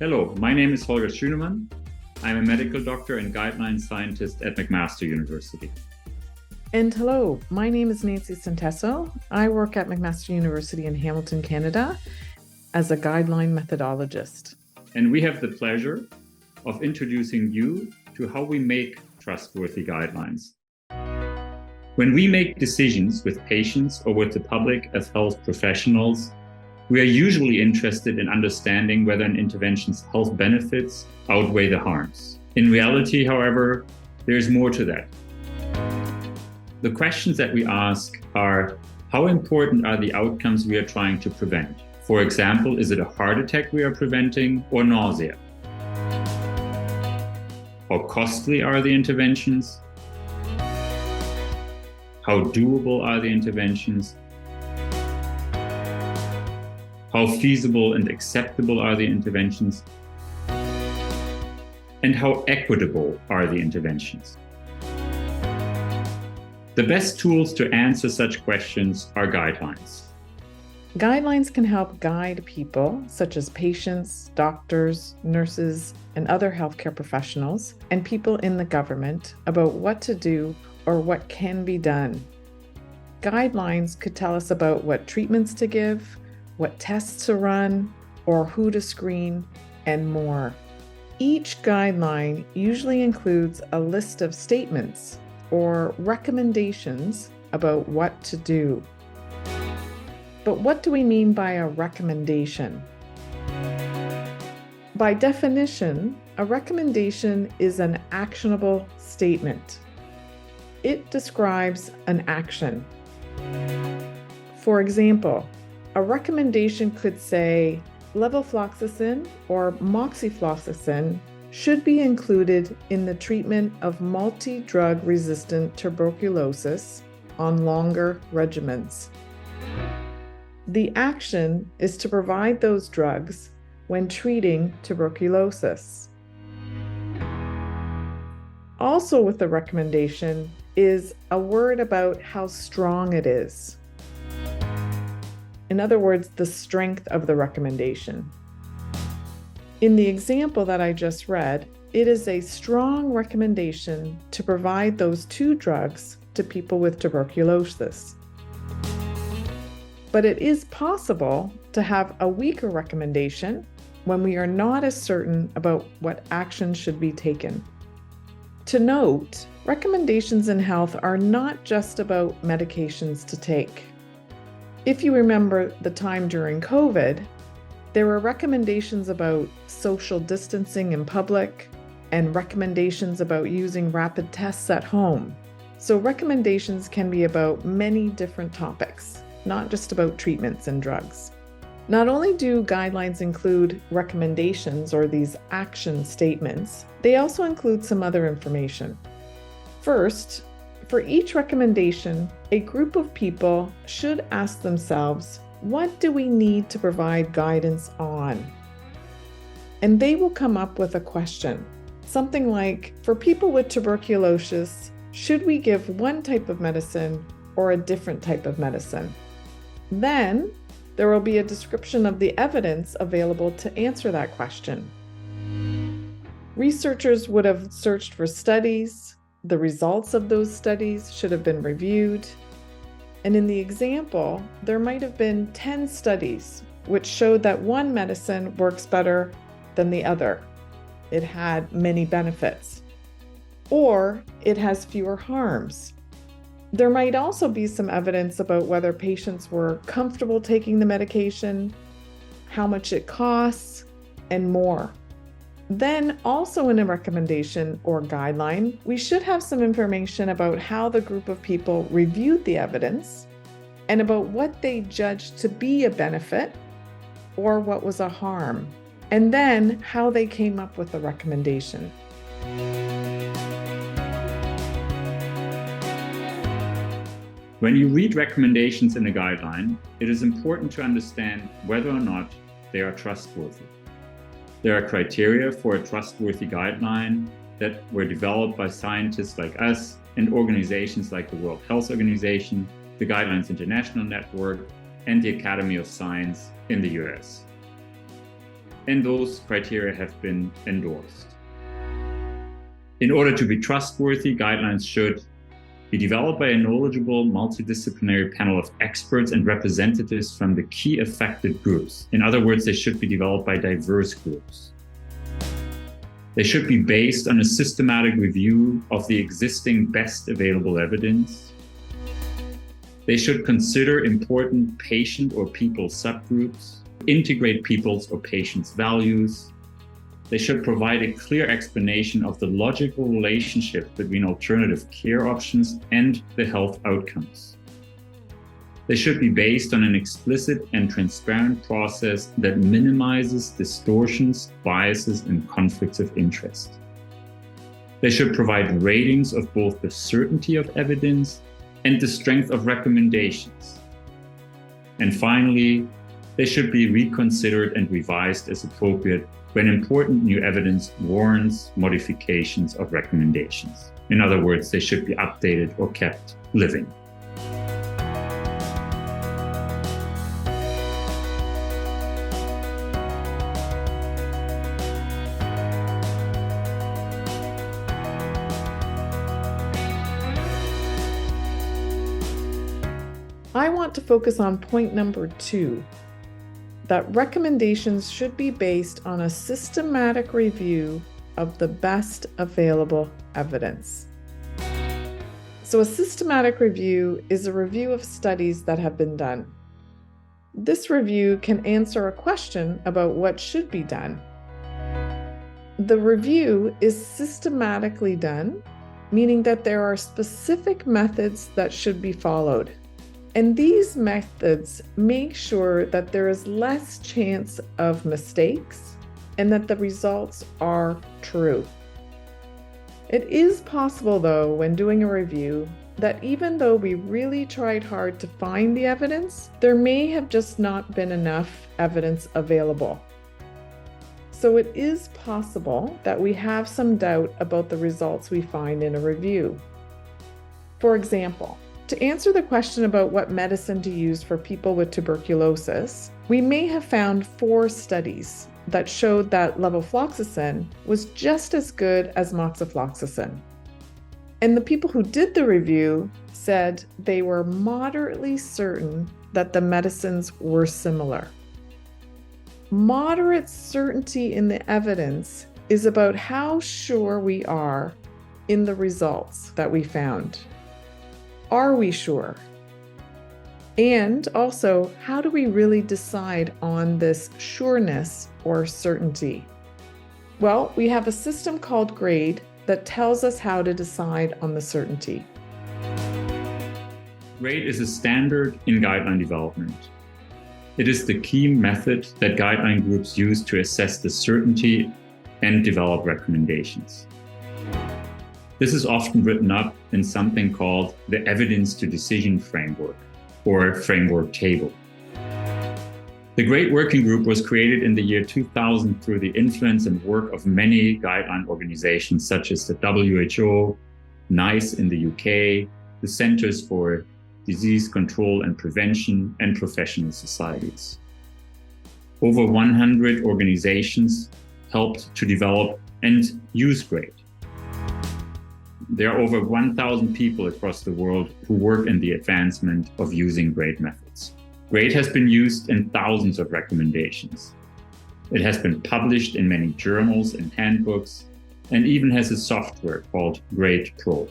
Hello, my name is Holger Schünemann. I'm a medical doctor and guideline scientist at McMaster University. And hello, my name is Nancy Santesso. I work at McMaster University in Hamilton, Canada, as a guideline methodologist. And we have the pleasure of introducing you to how we make trustworthy guidelines. When we make decisions with patients or with the public as health professionals, we are usually interested in understanding whether an intervention's health benefits outweigh the harms. In reality, however, there's more to that. The questions that we ask are, how important are the outcomes we are trying to prevent? For example, is it a heart attack we are preventing or nausea? How costly are the interventions? How doable are the interventions? How feasible and acceptable are the interventions? And how equitable are the interventions? The best tools to answer such questions are guidelines. Guidelines can help guide people, such as patients, doctors, nurses, and other healthcare professionals, and people in the government about what to do or what can be done. Guidelines could tell us about what treatments to give, what tests to run, or who to screen, and more. Each guideline usually includes a list of statements or recommendations about what to do. But what do we mean by a recommendation? By definition, a recommendation is an actionable statement. It describes an action. For example, a recommendation could say levofloxacin or moxifloxacin should be included in the treatment of multi-drug resistant tuberculosis on longer regimens. The action is to provide those drugs when treating tuberculosis. Also with the recommendation is a word about how strong it is. In other words, the strength of the recommendation. In the example that I just read, it is a strong recommendation to provide those two drugs to people with tuberculosis. But it is possible to have a weaker recommendation when we are not as certain about what action should be taken. To note, recommendations in health are not just about medications to take. If you remember the time during COVID, there were recommendations about social distancing in public and recommendations about using rapid tests at home. So recommendations can be about many different topics, not just about treatments and drugs. Not only do guidelines include recommendations or these action statements, they also include some other information. First, for each recommendation, a group of people should ask themselves, what do we need to provide guidance on? And they will come up with a question, something like, for people with tuberculosis, should we give one type of medicine or a different type of medicine? Then there will be a description of the evidence available to answer that question. Researchers would have searched for studies. The results of those studies should have been reviewed. And in the example, there might have been 10 studies which showed that one medicine works better than the other. It had many benefits, or it has fewer harms. There might also be some evidence about whether patients were comfortable taking the medication, how much it costs, and more. Then also in a recommendation or guideline, we should have some information about how the group of people reviewed the evidence and about what they judged to be a benefit or what was a harm, and then how they came up with the recommendation. When you read recommendations in a guideline, it is important to understand whether or not they are trustworthy. There are criteria for a trustworthy guideline that were developed by scientists like us and organizations like the World Health Organization, the Guidelines International Network, and the Academy of Science in the US. and those criteria have been endorsed. In order to be trustworthy, guidelines should be developed by a knowledgeable multidisciplinary panel of experts and representatives from the key affected groups. In other words, they should be developed by diverse groups. They should be based on a systematic review of the existing best available evidence. They should consider important patient or people subgroups, integrate people's or patients' values. They should provide a clear explanation of the logical relationship between alternative care options and the health outcomes. They should be based on an explicit and transparent process that minimizes distortions, biases, and conflicts of interest. They should provide ratings of both the certainty of evidence and the strength of recommendations. And finally, they should be reconsidered and revised as appropriate when important new evidence warrants modifications of recommendations. In other words, they should be updated or kept living. I want to focus on point number 2, that recommendations should be based on a systematic review of the best available evidence. So a systematic review is a review of studies that have been done. This review can answer a question about what should be done. The review is systematically done, meaning that there are specific methods that should be followed. And these methods make sure that there is less chance of mistakes and that the results are true. It is possible, though, when doing a review, that even though we really tried hard to find the evidence, there may have just not been enough evidence available. So it is possible that we have some doubt about the results we find in a review. For example, to answer the question about what medicine to use for people with tuberculosis, we may have found 4 studies that showed that levofloxacin was just as good as moxifloxacin. And the people who did the review said they were moderately certain that the medicines were similar. Moderate certainty in the evidence is about how sure we are in the results that we found. Are we sure? And also, how do we really decide on this sureness or certainty? Well, we have a system called GRADE that tells us how to decide on the certainty. GRADE is a standard in guideline development. It is the key method that guideline groups use to assess the certainty and develop recommendations. This is often written up in something called the Evidence to Decision Framework, or Framework Table. The GRADE Working Group was created in the year 2000 through the influence and work of many guideline organizations such as the WHO, NICE in the UK, the Centers for Disease Control and Prevention, and professional societies. Over 100 organizations helped to develop and use GRADE. There are over 1,000 people across the world who work in the advancement of using GRADE methods. GRADE has been used in thousands of recommendations. It has been published in many journals and handbooks, and even has a software called GRADE Pro.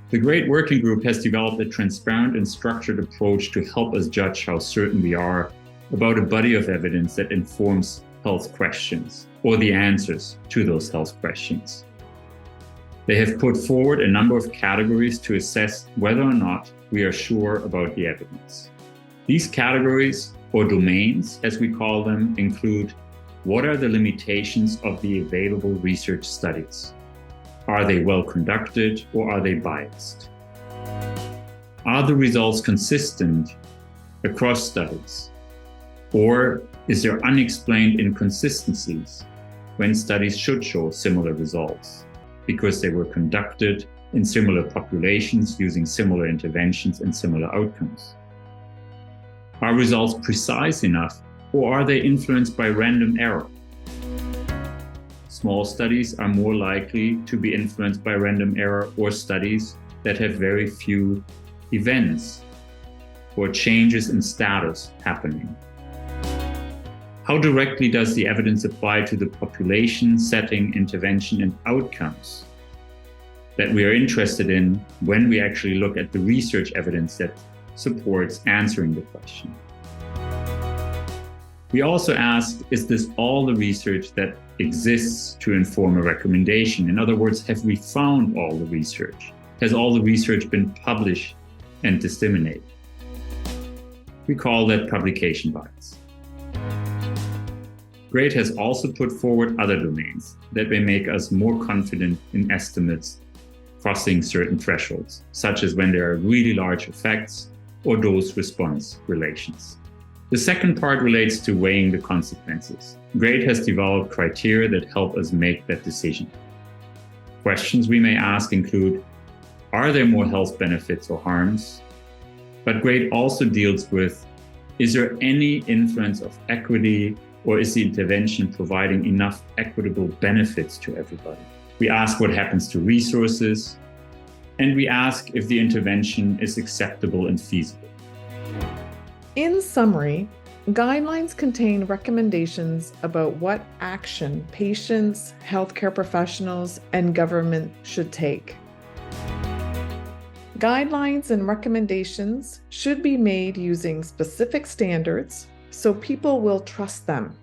The GRADE Working Group has developed a transparent and structured approach to help us judge how certain we are about a body of evidence that informs health questions, or the answers to those health questions. They have put forward a number of categories to assess whether or not we are sure about the evidence. These categories, or domains as we call them, include: what are the limitations of the available research studies? Are they well conducted or are they biased? Are the results consistent across studies? Or is there unexplained inconsistencies when studies should show similar results, because they were conducted in similar populations using similar interventions and similar outcomes? Are results precise enough, or are they influenced by random error? Small studies are more likely to be influenced by random error, or studies that have very few events or changes in status happening. How directly does the evidence apply to the population, setting, intervention, and outcomes that we are interested in when we actually look at the research evidence that supports answering the question? We also asked, is this all the research that exists to inform a recommendation? In other words, have we found all the research? Has all the research been published and disseminated? We call that publication bias. MacGRADE has also put forward other domains that may make us more confident in estimates crossing certain thresholds, such as when there are really large effects or dose-response relations. The second part relates to weighing the consequences. MacGRADE has developed criteria that help us make that decision. Questions we may ask include, are there more health benefits or harms? But MacGRADE also deals with, is there any influence of equity, or is the intervention providing enough equitable benefits to everybody? We ask what happens to resources, and we ask if the intervention is acceptable and feasible. In summary, guidelines contain recommendations about what action patients, healthcare professionals, and government should take. Guidelines and recommendations should be made using specific standards so people will trust them.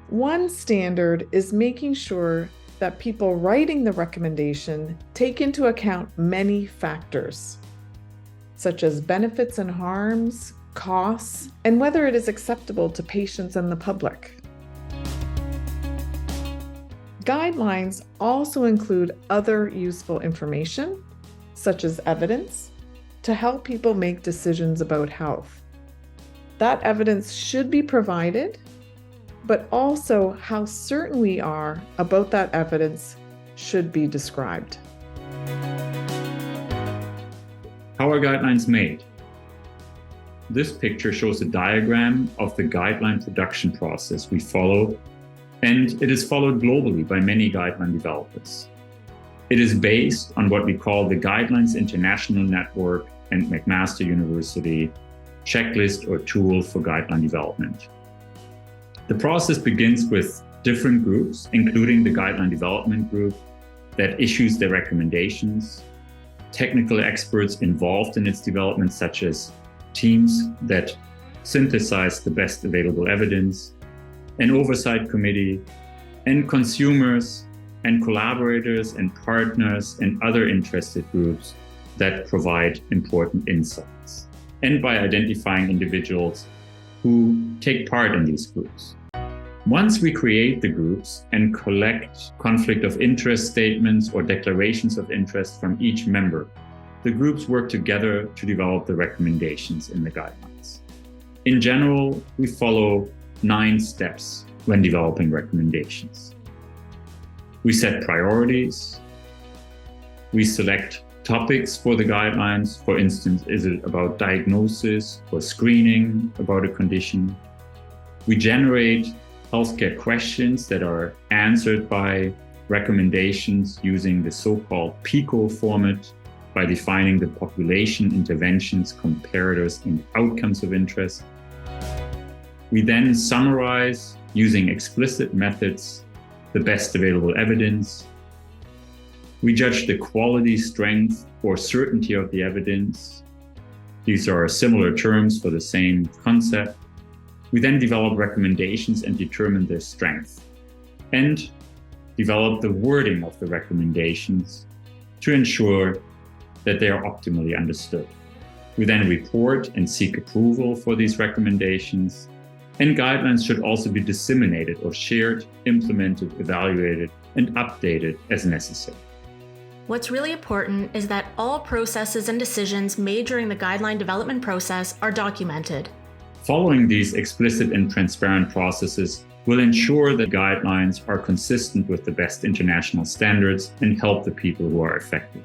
One standard is making sure that people writing the recommendation take into account many factors, such as benefits and harms, costs, and whether it is acceptable to patients and the public. Guidelines also include other useful information, such as evidence, to help people make decisions about health. That evidence should be provided, but also how certain we are about that evidence should be described. How are guidelines made? This picture shows a diagram of the guideline production process we follow, and it is followed globally by many guideline developers. It is based on what we call the Guidelines International Network and McMaster University checklist or tool for guideline development. The process begins with different groups, including the guideline development group that issues the recommendations, technical experts involved in its development, such as teams that synthesize the best available evidence, an oversight committee, and consumers and collaborators and partners and other interested groups that provide important insights, and by identifying individuals who take part in these groups. Once we create the groups and collect conflict of interest statements or declarations of interest from each member, the groups work together to develop the recommendations in the guidelines. In general, we follow 9 steps when developing recommendations. We set priorities. We select topics for the guidelines. For instance, is it about diagnosis or screening about a condition? We generate healthcare questions that are answered by recommendations using the so-called PICO format by defining the population, interventions, comparators, and outcomes of interest. We then summarize using explicit methods the best available evidence. We judge the quality, strength, or certainty of the evidence. These are similar terms for the same concept. We then develop recommendations and determine their strength, and develop the wording of the recommendations to ensure that they are optimally understood. We then report and seek approval for these recommendations, and guidelines should also be disseminated or shared, implemented, evaluated, and updated as necessary. What's really important is that all processes and decisions made during the guideline development process are documented. Following these explicit and transparent processes will ensure that guidelines are consistent with the best international standards and help the people who are affected.